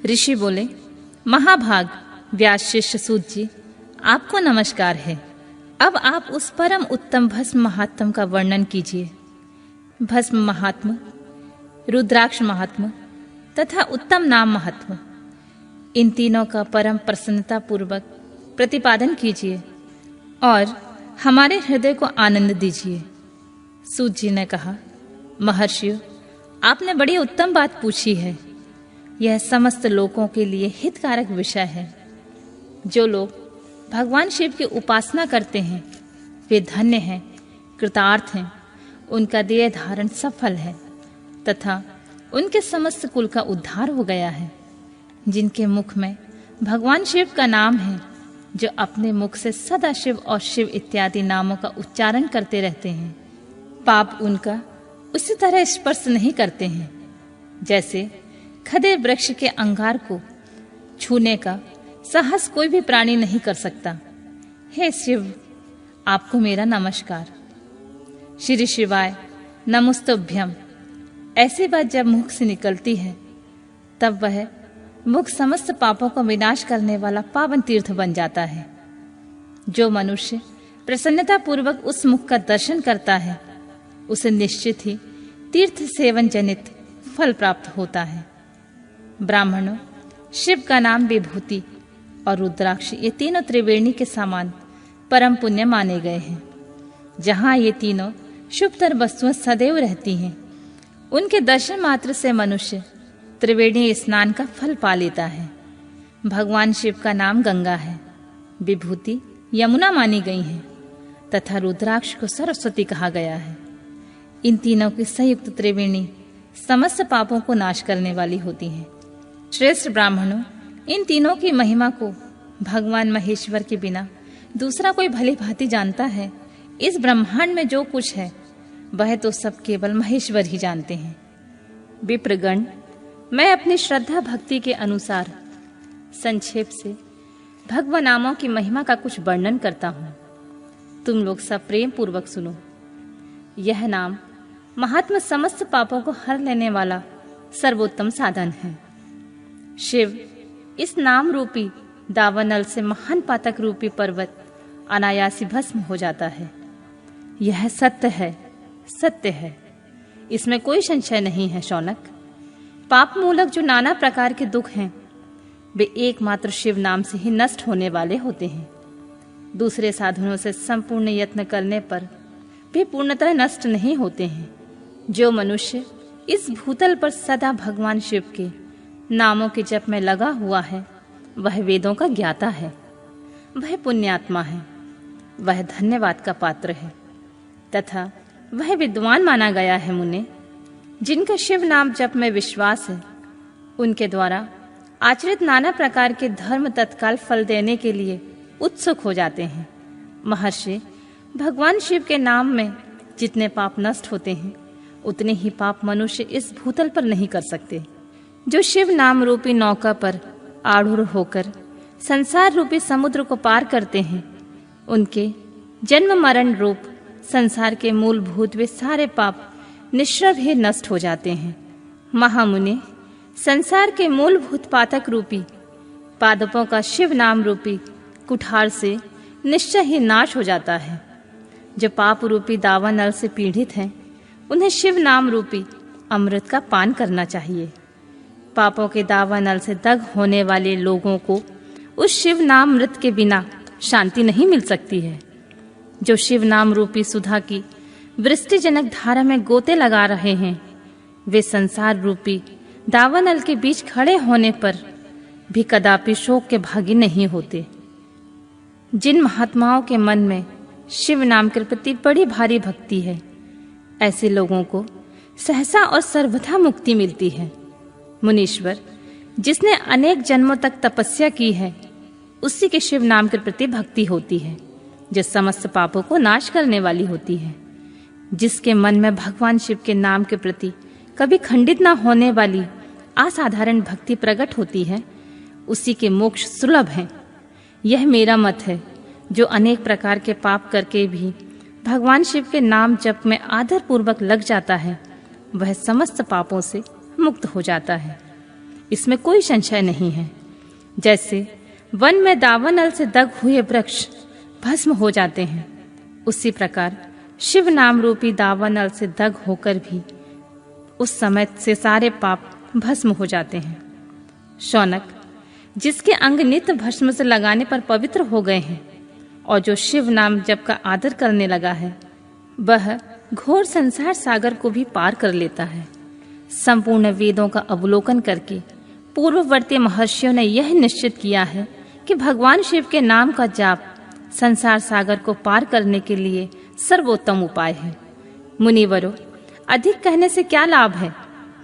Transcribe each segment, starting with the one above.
ऋषि बोले, महाभाग व्यास शिष्य सूत जी, आपको नमस्कार है। अब आप उस परम उत्तम भस्म महात्म का वर्णन कीजिए। भस्म महात्म, रुद्राक्ष महात्म तथा उत्तम नाम महात्म, इन तीनों का परम प्रसन्नता पूर्वक प्रतिपादन कीजिए और हमारे हृदय को आनंद दीजिए। सूत जी ने कहा, महर्षियों, आपने बड़ी उत्तम बात पूछी है। यह समस्त लोगों के लिए हितकारक विषय है। जो लोग भगवान शिव की उपासना करते हैं वे धन्य हैं, कृतार्थ हैं, उनका देह धारण सफल है तथा उनके समस्त कुल का उद्धार हो गया है। जिनके मुख में भगवान शिव का नाम है, जो अपने मुख से सदा शिव और शिव इत्यादि नामों का उच्चारण करते रहते हैं, पाप उनका उसी तरह स्पर्श नहीं करते हैं जैसे खदे वृक्ष के अंगार को छूने का साहस कोई भी प्राणी नहीं कर सकता। हे शिव, आपको मेरा नमस्कार। श्री शिवाय नमस्तुभ्यम। ऐसी बात जब मुख से निकलती है तब वह मुख समस्त पापों का विनाश करने वाला पावन तीर्थ बन जाता है। जो मनुष्य प्रसन्नता पूर्वक उस मुख का दर्शन करता है उसे निश्चित ही तीर्थ सेवन जनित फल प्राप्त होता है। ब्राह्मणों, शिव का नाम विभूति और रुद्राक्ष ये तीनों त्रिवेणी के समान परम पुण्य माने गए हैं। जहाँ ये तीनों शुभतर वस्तुएं सदैव रहती हैं, उनके दर्शन मात्र से मनुष्य त्रिवेणी स्नान का फल पा लेता है। भगवान शिव का नाम गंगा है, विभूति यमुना मानी गई है तथा रुद्राक्ष को सरस्वती कहा गया है। इन तीनों की संयुक्त त्रिवेणी समस्त पापों को नाश करने वाली होती है। श्रेष्ठ ब्राह्मणों, इन तीनों की महिमा को भगवान महेश्वर के बिना दूसरा कोई भली भांति जानता है। इस ब्रह्मांड में जो कुछ है वह तो सब केवल महेश्वर ही जानते हैं। विप्रगण, मैं अपनी श्रद्धा भक्ति के अनुसार संक्षेप से भगवान नामों की महिमा का कुछ वर्णन करता हूँ। तुम लोग सब प्रेम पूर्वक सुनो। यह नाम महात्मा समस्त पापों को हर लेने वाला सर्वोत्तम साधन है। शिव इस नाम रूपी दावानल से महान पातक रूपी पर्वत अनायासी भस्म हो जाता है। यह सत्य है, सत्य है, इसमें कोई संशय नहीं है शौनक। पाप मूलक जो नाना प्रकार के दुख हैं वे एकमात्र शिव नाम से ही नष्ट होने वाले होते हैं। दूसरे साधनों से संपूर्ण यत्न करने पर वे पूर्णतः नष्ट नहीं होते हैं। जो मनुष्य इस भूतल पर सदा भगवान शिव के नामों के जप में लगा हुआ है वह वेदों का ज्ञाता है, वह पुण्यात्मा है, वह धन्यवाद का पात्र है तथा वह विद्वान माना गया है। मुने, जिनका शिव नाम जप में विश्वास है उनके द्वारा आचरित नाना प्रकार के धर्म तत्काल फल देने के लिए उत्सुक हो जाते हैं। महर्षि, भगवान शिव के नाम में जितने पाप नष्ट होते हैं उतने ही पाप मनुष्य इस भूतल पर नहीं कर सकते। जो शिव नाम रूपी नौका पर आरूढ़ होकर संसार रूपी समुद्र को पार करते हैं उनके जन्म मरण रूप संसार के मूलभूत वे सारे पाप निश्चय ही नष्ट हो जाते हैं। महामुनि, संसार के मूलभूत पातक रूपी पादपों का शिव नाम रूपी कुठार से निश्चय ही नाश हो जाता है। जो पाप रूपी दावानल से पीड़ित हैं उन्हें शिव नाम रूपी अमृत का पान करना चाहिए। पापों के दावानल से दग होने वाले लोगों को उस शिव नाम अमृत के बिना शांति नहीं मिल सकती है। जो शिव नाम रूपी सुधा की वृष्टिजनक धारा में गोते लगा रहे हैं वे संसार रूपी दावानल के बीच खड़े होने पर भी कदापि शोक के भागी नहीं होते। जिन महात्माओं के मन में शिव नाम के प्रति बड़ी भारी भक्ति है ऐसे लोगों को सहसा और सर्वथा मुक्ति मिलती है। मुनीश्वर, जिसने अनेक जन्मों तक तपस्या की है उसी के शिव नाम के प्रति भक्ति होती है जो समस्त पापों को नाश करने वाली होती है। जिसके मन में भगवान शिव के नाम के प्रति कभी खंडित न होने वाली असाधारण भक्ति प्रकट होती है उसी के मोक्ष सुलभ है। यह मेरा मत है। जो अनेक प्रकार के पाप करके भी भगवान शिव के नाम जप में आदर पूर्वक लग जाता है वह समस्त पापों से मुक्त हो जाता है। इसमें कोई संशय नहीं है। जैसे वन में दावानल से दग हुए वृक्ष भस्म हो जाते हैं, उसी प्रकार शिव नाम रूपी दावानल से दग होकर भी उस समय से सारे पाप भस्म हो जाते हैं। शौनक, जिसके अंग नित्य भस्म से लगाने पर पवित्र हो गए हैं और जो शिव नाम जप का आदर करने लगा है, वह घोर संसार सागर को भी पार कर लेता है। संपूर्ण वेदों का अवलोकन करके पूर्ववर्ती महर्षियों ने यह निश्चित किया है कि भगवान शिव के नाम का जाप संसार सागर को पार करने के लिए सर्वोत्तम उपाय है। मुनिवरों, अधिक कहने से क्या लाभ है।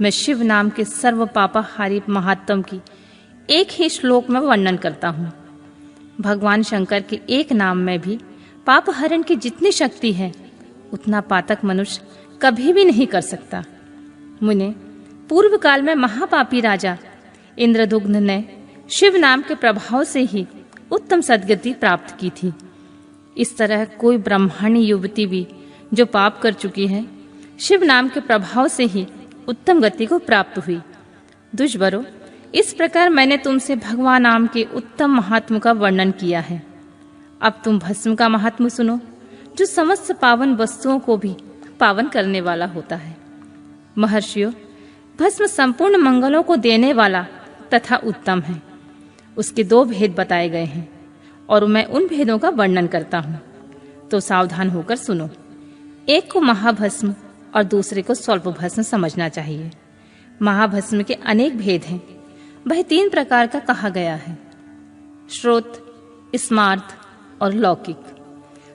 मैं शिव नाम के सर्व पापाहारी महात्म की एक ही श्लोक में वर्णन करता हूँ। भगवान शंकर के एक नाम में भी पाप हरण की जितनी शक्ति है, उतना पातक मनुष्य कभी भी नहीं कर सकता। मुने, पूर्व काल में महापापी राजा इंद्रदुग्न ने शिव नाम के प्रभाव से ही उत्तम सद्गति प्राप्त की थी। इस तरह कोई ब्राह्मणी युवती भी जो पाप कर चुकी है, शिव नाम के प्रभाव से ही उत्तम गति को प्राप्त हुई। दुष्वरों, इस प्रकार मैंने तुमसे भगवान नाम के उत्तम महात्म का वर्णन किया है। अब तुम भस्म का महात्म सुनो, जो समस्त पावन वस्तुओं को भी पावन करने वाला होता है। महर्षियों, भस्म संपूर्ण मंगलों को देने वाला तथा उत्तम है। उसके 2 भेद बताए गए हैं और मैं उन भेदों का वर्णन करता हूँ, तो सावधान होकर सुनो। एक को महाभस्म और दूसरे को स्वल्प भस्म समझना चाहिए। महाभस्म के अनेक भेद हैं। वह 3 प्रकार का कहा गया है: श्रोत, स्मार्त और लौकिक।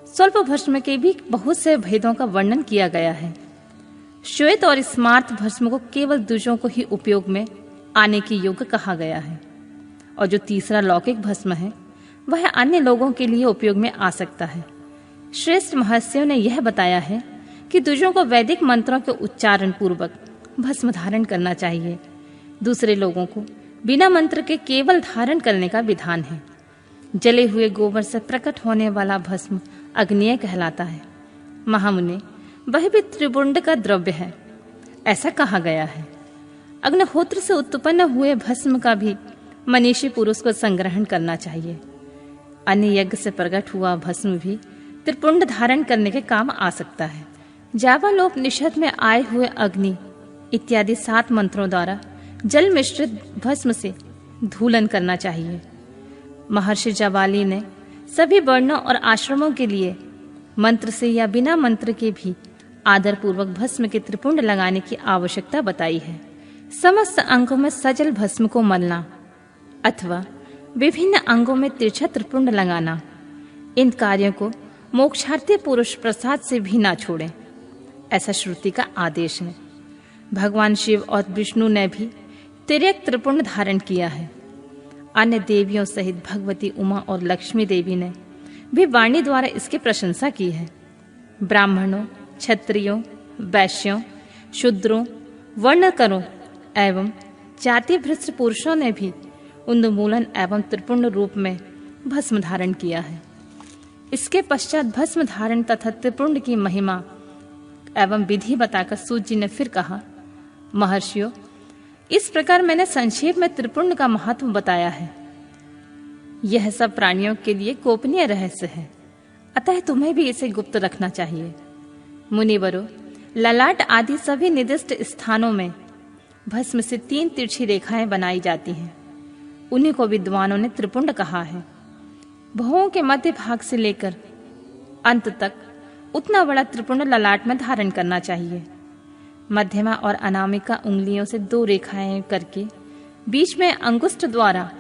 स्वल्प भस्म के भी बहुत से भेदों का वर्णन किया गया है। श्वेत और स्मार्त भस्म को केवल द्विजों को ही उपयोग में आने की योग्य कहा गया है, और जो तीसरा लौकिक भस्म है, वह अन्य लोगों के लिए उपयोग में आ सकता है। श्रेष्ठ महर्षियों ने यह बताया है कि द्विजों को वैदिक मंत्रों के उच्चारण पूर्वक भस्म धारण करना चाहिए। दूसरे लोगों को बिना मंत्र के केवल धारण करने का विधान है। जले हुए गोबर से प्रकट होने वाला भस्म अग्नेय कहलाता है। महामुने, वह भी त्रिपुंड का द्रव्य है, ऐसा कहा गया है। अग्निहोत्र से उत्पन्न हुए भस्म का भी मनीषी पुरुष को संग्रहण करना चाहिए। अन्य यज्ञ से प्रकट हुआ भस्म भी त्रिपुंड धारण करने के काम आ सकता है। जावालोपनिषद में आए हुए अग्नि इत्यादि 7 मंत्रों द्वारा जल मिश्रित भस्म से धूलन करना चाहिए। महर्षि जाबाली ने सभी वर्णों और आश्रमों के लिए मंत्र से या बिना मंत्र के भी आदर पूर्वक भस्म के त्रिपुंड लगाने की आवश्यकता बताई है। समस्त अंगों में सजल भस्म को मलना अथवा विभिन्न अंगों में तिरछा त्रिपुंड लगाना, इन कार्यों को मोक्षार्थी पुरुष प्रसाद से भी ना छोड़ें, ऐसा श्रुति का आदेश है। भगवान शिव और विष्णु ने भी तिर्यक त्रिपुंड धारण किया है। अन्य देवियों सहित भगवती उमा और लक्ष्मी देवी ने भी वाणी द्वारा इसकी प्रशंसा की है। ब्राह्मणों, क्षत्रियों, वैश्यों, शूद्रों, वर्णकरों एवं जाति भ्रष्ट पुरुषों ने भी उन्मूलन एवं त्रिपुंड रूप में भस्म धारण किया है। इसके पश्चात भस्म धारण तथा त्रिपुंड की महिमा एवं विधि बताकर सूत जी ने फिर कहा, महर्षियों, इस प्रकार मैंने संक्षेप में त्रिपुंड का महत्व बताया है। यह सब प्राणियों के लिए गोपनीय रहस्य है, अतः तुम्हें भी इसे गुप्त रखना चाहिए। मुनिवरों, ललाट आदि सभी निर्दिष्ट स्थानों में भस्म से 3 तिरछी रेखाएं बनाई जाती हैं। उन्हीं को विद्वानों ने त्रिपुंड कहा है। भुवों के मध्य भाग से लेकर अंत तक उतना बड़ा त्रिपुंड ललाट में धारण करना चाहिए। मध्यमा और अनामिका उंगलियों से 2 रेखाएं करके बीच में अंगुष्ठ द्वारा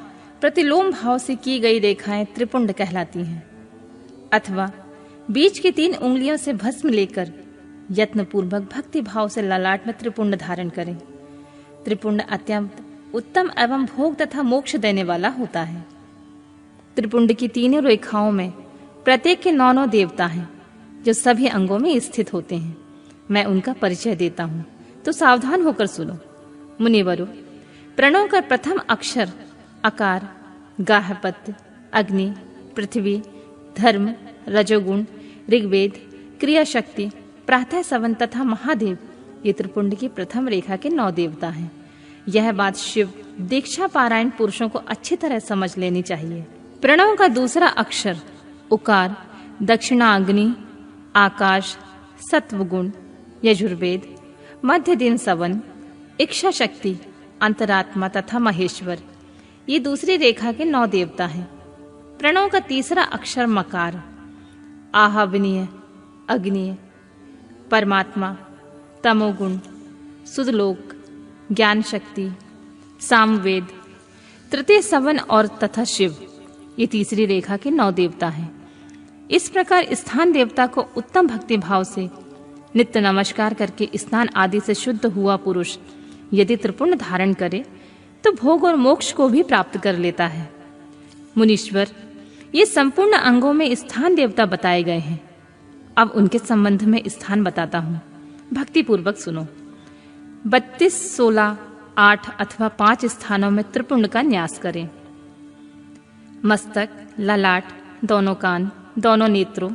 प्रतिलोम भाव से की गई रेखाएं त्रिपुंड कहलाती हैं। अथवा बीच की 3 उंगलियों से भस्म लेकर यत्न पूर्वक भक्ति भाव से ललाट में त्रिपुंड धारण करें। त्रिपुंड अत्यंत उत्तम एवं भोग तथा मोक्ष देने वाला होता है। त्रिपुंड की 3 रेखाओं में प्रत्येक के 9 देवता हैं, जो सभी अंगों में स्थित होते हैं। मैं उनका परिचय देता हूँ, तो सावधान होकर सुनो। मुनिवरों, प्रणव का प्रथम अक्षर अकार, गाहपत्य, अग्नि, पृथ्वी, धर्म, रजोगुण, ऋग्वेद, क्रिया शक्ति, प्रातः सवन तथा महादेव, ये त्रिपुंड की प्रथम रेखा के 9 देवता हैं। यह बात शिव दीक्षा पारायण पुरुषों को अच्छी तरह समझ लेनी चाहिए। प्रणव का दूसरा अक्षर उकार, दक्षिणाग्नि, आकाश, सत्वगुण, यजुर्वेद, मध्य दिन सवन, इच्छा शक्ति, अंतरात्मा तथा महेश्वर, ये दूसरी रेखा के 9 देवता हैं। प्रणव का तीसरा अक्षर मकार, आहवनीय, अग्निय, परमात्मा, तमोगुण, सुदलोक, ज्ञान शक्ति, सामवेद, तृतीय सवन और तथा शिव, ये तीसरी रेखा के 9 देवता हैं। इस प्रकार स्थान देवता को उत्तम भक्ति भाव से नित्य नमस्कार करके स्नान आदि से शुद्ध हुआ पुरुष यदि त्रिपुंड धारण करे तो भोग और मोक्ष को भी प्राप्त कर लेता है। मुनीश्वर, ये संपूर्ण अंगों में स्थान देवता बताए गए हैं। अब उनके संबंध में स्थान बताता हूँ, भक्ति पूर्वक सुनो। 32, 16, 8 अथवा 5 स्थानों में त्रिपुंड का न्यास करें। मस्तक, ललाट, दोनों कान, दोनों नेत्रों,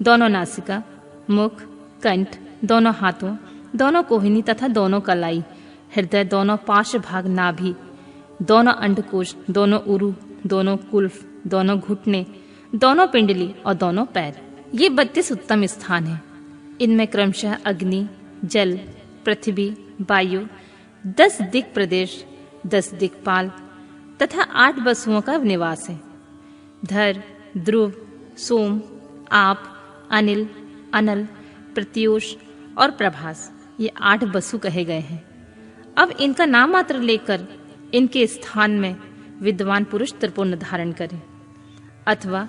दोनों नासिका, मुख, कंठ, दोनों हाथों, दोनों कोहिनी तथा दोनों कलाई, हृदय, दोनों पार्श्व भाग, नाभि, दोनों अंडकोश, दोनों उरु, दोनों कुल्फ, दोनों घुटने, दोनों पिंडली और दोनों पैर, ये 32 उत्तम स्थान हैं। इनमें क्रमशः अग्नि, जल, पृथ्वी, वायु, 10 दिक् प्रदेश, 10 दिक्पाल तथा 8 वसुओं का निवास है। धर, ध्रुव, सोम, आप, अनिल, अनल, प्रत्यूष और प्रभास, ये 8 वसु कहे गए हैं। अब इनका नाम मात्र लेकर इनके स्थान में विद्वान पुरुष त्रिपुंड धारण करे अथवा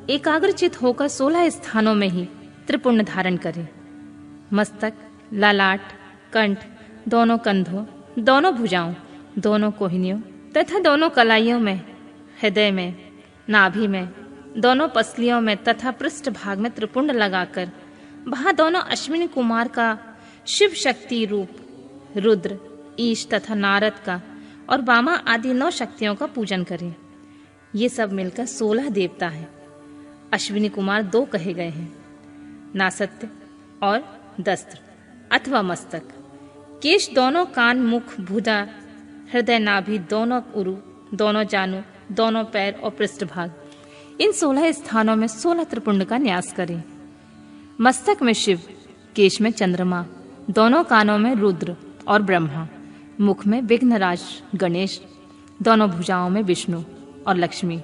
एकाग्रचित होकर 16 स्थानों में ही त्रिपुंड धारण करे। मस्तक, ललाट, कंठ, दोनों कंधों, दोनों भुजाओं, दोनों कोहिनियों तथा दोनों कलाइयों में, हृदय में, नाभि में, दोनों पसलियों में तथा पृष्ठ भाग में त्रिपुंड लगाकर वहां दोनों अश्विनी कुमार का शिव शक्ति रूप रुद्र, ईश तथा नारद का और वामा आदि 9 शक्तियों का पूजन करें। ये सब मिलकर 16 देवता हैं। अश्विनी कुमार 2 कहे गए हैं, नासत्य और दस्त्र अथवा मस्तक, केश, दोनों कान, मुख, भुजा, हृदय, नाभि, दोनों उरु, दोनों जानु, दोनों पैर और पृष्ठभाग, इन 16 स्थानों में 16 त्रिपुंड का न्यास करें। मस्तक में शिव, केश में चंद्रमा, दोनों कानों में रुद्र और ब्रह्मा, मुख में विघ्नराज गणेश, दोनों भुजाओं में विष्णु और लक्ष्मी,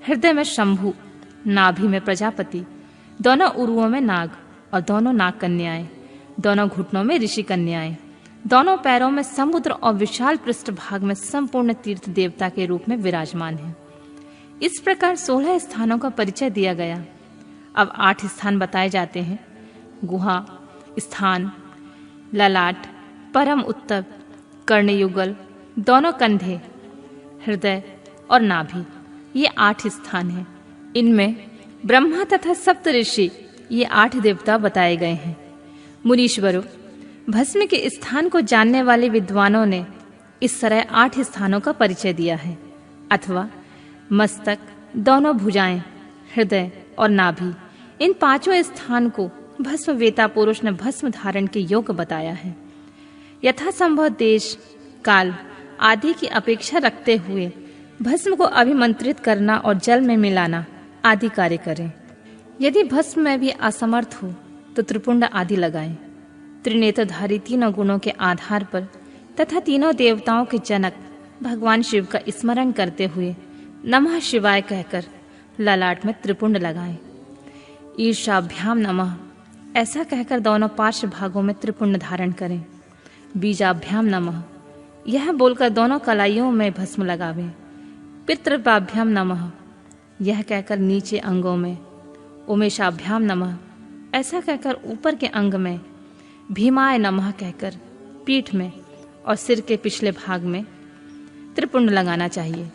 हृदय में शंभु, नाभि में प्रजापति, दोनों उरुओं में नाग और दोनों नाग कन्याएं, दोनों घुटनों में ऋषि कन्याएं, दोनों पैरों में समुद्र और विशाल पृष्ठ भाग में संपूर्ण तीर्थ देवता के रूप में विराजमान है। इस प्रकार 16 स्थानों का परिचय दिया गया। अब 8 स्थान बताए जाते हैं। गुहा, स्थान, ललाट, परम उत्तम, कर्णयुगल, दोनों कंधे, हृदय और नाभि, ये 8 स्थान हैं। इनमें ब्रह्मा तथा सप्त ऋषि, ये 8 देवता बताए गए हैं। मुनीश्वरों, भस्म के स्थान को जानने वाले विद्वानों ने इस तरह 8 स्थानों का परिचय दिया है, अथवा मस्तक, दोनों भुजाएं, हृदय और नाभि, इन 5 स्थान को भस्म वेता पुरुष ने भस्म धारण के योग्य बताया है। यथासंभव देश, काल आदि की अपेक्षा रखते हुए भस्म को अभिमंत्रित करना और जल में मिलाना आदि कार्य करें। यदि भस्म में भी असमर्थ हो तो त्रिपुंड आदि लगाएं। त्रिनेत्रधारी तीनों गुणों के आधार पर तथा तीनों देवताओं के जनक भगवान शिव का स्मरण करते हुए नमः शिवाय कहकर ललाट में त्रिपुंड लगाएं। ईर्षाभ्याम नमः ऐसा कहकर दोनों पार्श्व भागों में त्रिपुंड धारण करें। बीजाभ्याम नमः यह बोलकर दोनों कलाइयों में भस्म लगावें। पितृपाभ्याम नमः यह कहकर नीचे अंगों में। उमेशाभ्याम नमः ऐसा कहकर ऊपर के अंग में। भीमाय नमः कहकर पीठ में और सिर के पिछले भाग में त्रिपुंड लगाना चाहिए।